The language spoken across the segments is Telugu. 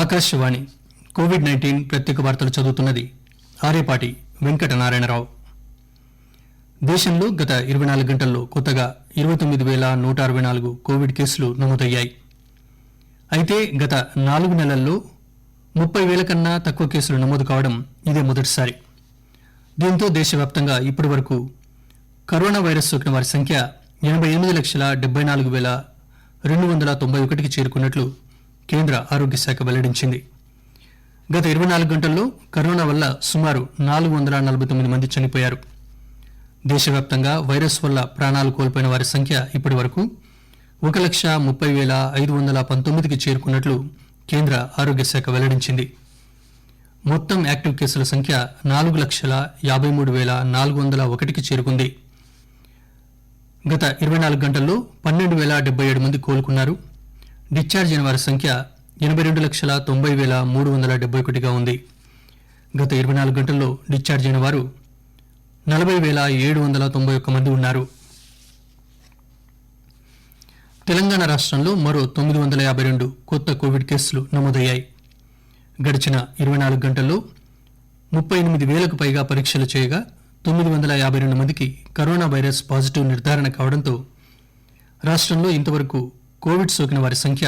ఆకాశవాణి కోవిడ్-19 ప్రత్యేక వార్తలు చదువుతున్నది ఆరేపాటి వెంకటనారాయణరావు. దేశంలో గత 24 గంటల్లో కొత్తగా 29,164 కోవిడ్ కేసులు నమోదయ్యాయి. అయితే గత 4 నెలల్లో 30,000 కన్నా తక్కువ కేసులు నమోదు కావడం ఇదే మొదటిసారి. దీంతో దేశవ్యాప్తంగా ఇప్పటి వరకు కరోనా వైరస్ సోకిన వారి సంఖ్య 88,74,291కి చేరుకున్నట్లు కేంద్ర ఆరోగ్య శాఖ వెల్లడించింది. గత 24 గంటల్లో కరోనా వల్ల సుమారు 449 మంది చనిపోయారు. దేశవ్యాప్తంగా వైరస్ వల్ల ప్రాణాలు కోల్పోయిన వారి సంఖ్య ఇప్పటి వరకు 1,30,519కి చేరుకున్నట్లు కేంద్ర ఆరోగ్య శాఖ వెల్లడించింది. మొత్తం యాక్టివ్ కేసుల సంఖ్య 4,53,401కి చేరుకుంది. గత 24 గంటల్లో 12,077 మంది కోలుకున్నారు. డిశ్చార్జ్ అయిన వారి సంఖ్య 82,90,371గా ఉంది. గత 24 గంటల్లో డిశ్చార్జ్ అయిన వారు 40,791 మంది ఉన్నారు. తెలంగాణ రాష్ట్రంలో మరో 952 కొత్త కోవిడ్ కేసులు నమోదయ్యాయి. గడిచిన 24 గంటల్లో 38,000కు పైగా పరీక్షలు చేయగా 952 మందికి కరోనా వైరస్ పాజిటివ్ నిర్ధారణ కావడంతో రాష్ట్రంలో ఇంతవరకు కోవిడ్ సోకిన వారి సంఖ్య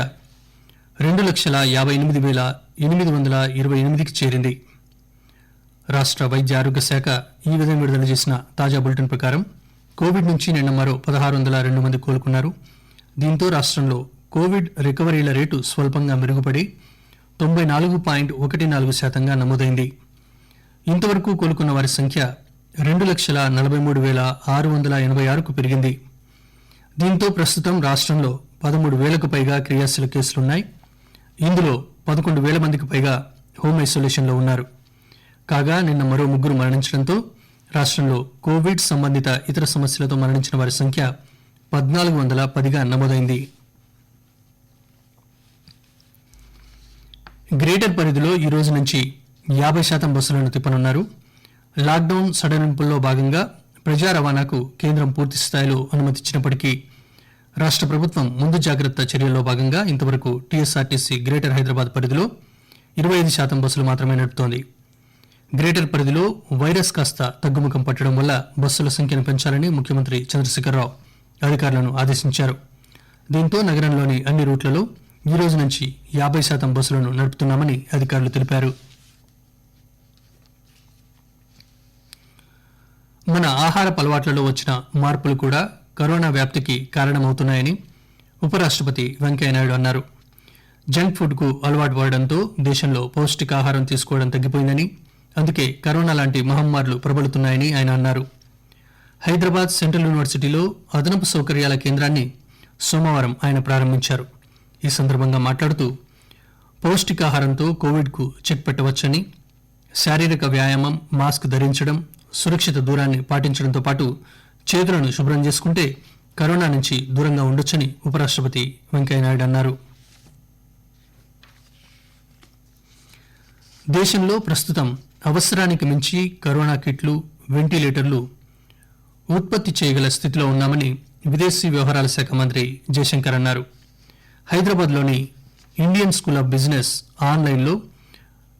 2,58,828కి చేరింది. రాష్ట్ర వైద్య ఆరోగ్య శాఖ ఈ విధంగా విడుదల చేసిన తాజా బులెటిన్ ప్రకారం కోవిడ్ నుంచి నిన్న మరో 1,602 మంది కోలుకున్నారు. దీంతో రాష్ట్రంలో కోవిడ్ రికవరీల రేటు స్వల్పంగా మెరుగుపడి 94.14% నమోదైంది. ఇంతవరకు కోలుకున్న వారి సంఖ్య 2,43,686కు పెరిగింది. దీంతో ప్రస్తుతం రాష్ట్రంలో 13,000కు పైగా క్రియాశీల కేసులున్నాయి. ఇందులో 11,000 మందికి పైగా హోమ్ ఐసోలేషన్లో ఉన్నారు. కాగా నిన్న మరో 3 మరణించడంతో రాష్ట్రంలో కోవిడ్ సంబంధిత ఇతర సమస్యలతో మరణించిన వారి సంఖ్య 1,410గా నమోదైంది. గ్రేటర్ పరిధిలో ఈ రోజు నుంచి 50% బస్సులను తిప్పనున్నారు. లాక్డౌన్ సడలింపుల్లో భాగంగా ప్రజా రవాణాకు కేంద్రం పూర్తి స్థాయిలో అనుమతిచ్చినప్పటికీ రాష్ట్ర ప్రభుత్వం ముందు జాగ్రత్త చర్యల్లో భాగంగా ఇంతవరకు టీఎస్ఆర్టీసీ గ్రేటర్ హైదరాబాద్ పరిధిలో 25% బస్సులు మాత్రమే నడుపుతోంది. గ్రేటర్ పరిధిలో వైరస్ కాస్త తగ్గుముఖం పట్టడం వల్ల బస్సుల సంఖ్యను పెంచాలని ముఖ్యమంత్రి చంద్రశేఖరరావు అధికారులను ఆదేశించారు. దీంతో నగరంలోని అన్ని రూట్లలో ఈ రోజు నుంచి 50% బస్సులను నడుపుతున్నామని అధికారులు తెలిపారు. మన ఆహారపు అలవాట్లలో వచ్చిన మార్పులు కూడా కరోనా వ్యాప్తికి కారణమవుతున్నాయని ఉపరాష్ట్రపతి వెంకయ్యనాయుడు అన్నారు. జంక్ ఫుడ్ కు అలవాటు పడడంతో దేశంలో పౌష్టికాహారం తీసుకోవడం తగ్గిపోయిందని, అందుకే కరోనా లాంటి మహమ్మారులు ప్రబలుతున్నాయని ఆయన అన్నారు. హైదరాబాద్ సెంట్రల్ యూనివర్సిటీలో అదనపు సౌకర్యాల కేంద్రాన్ని సోమవారం ఆయన ప్రారంభించారు. ఈ సందర్భంగా మాట్లాడుతూ పౌష్టికాహారంతో కోవిడ్కు చెక్ పెట్టవచ్చని, శారీరక వ్యాయామం, మాస్క్ ధరించడం, సురక్షిత దూరాన్ని పాటించడంతో పాటు చేతులను శుభ్రం చేసుకుంటే కరోనా నుంచి దూరంగా ఉండొచ్చని ఉపరాష్ట్రపతి వెంకయ్యనాయుడు అన్నారు. దేశంలో ప్రస్తుతం అవసరానికి మించి కరోనా కిట్లు, వెంటిలేటర్లు ఉత్పత్తి చేయగల స్థితిలో ఉన్నామని విదేశీ వ్యవహారాల శాఖ మంత్రి జయశంకర్ అన్నారు. హైదరాబాద్లోని ఇండియన్ స్కూల్ ఆఫ్ బిజినెస్ ఆన్లైన్లో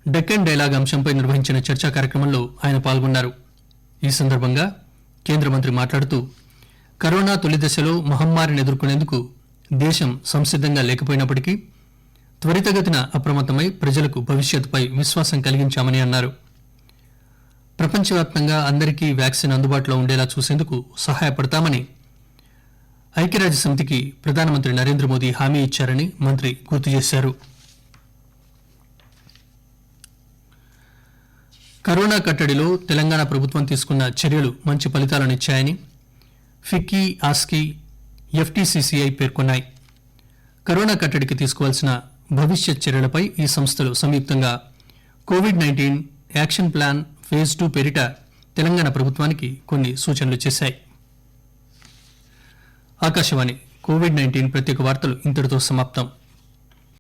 డెక్కన్ డైలాగ్ అంశంపై నిర్వహించిన చర్చా కార్యక్రమంలో ఆయన పాల్గొన్నారు. ఈ సందర్భంగా కేంద్ర మంత్రి మాట్లాడుతూ కరోనా తొలి దశలో మహమ్మారిని ఎదుర్కొనేందుకు దేశం సంసిద్ధంగా లేకపోయినప్పటికీ త్వరితగతిన అప్రమత్తమై ప్రజలకు భవిష్యత్తుపై విశ్వాసం కలిగించామని అన్నారు. ప్రపంచవ్యాప్తంగా అందరికీ వ్యాక్సిన్ అందుబాటులో ఉండేలా చూసేందుకు సహాయపడతామని ఐక్యరాజ్యసమితికి ప్రధానమంత్రి నరేంద్ర మోదీ హామీ ఇచ్చారని మంత్రి గుర్తు చేశారు. కరోనా కట్టడిలో తెలంగాణ ప్రభుత్వం తీసుకున్న చర్యలు మంచి ఫలితాలనిచ్చాయని ఫిక్కీ, ఆస్కీ, ఎఫ్టీసీసీఐ పేర్కొన్నాయి. కరోనా కట్టడికి తీసుకోవాల్సిన భవిష్యత్ చర్యలపై ఈ సంస్థలు సంయుక్తంగా కోవిడ్-19 యాక్షన్ ప్లాన్ ఫేజ్ 2 పేరిట తెలంగాణ ప్రభుత్వానికి కొన్ని సూచనలు చేశాయి. ఆకాశవాణి కోవిడ్-19 ప్రత్యేక వార్తలు ఇంతటితో సమాప్తం.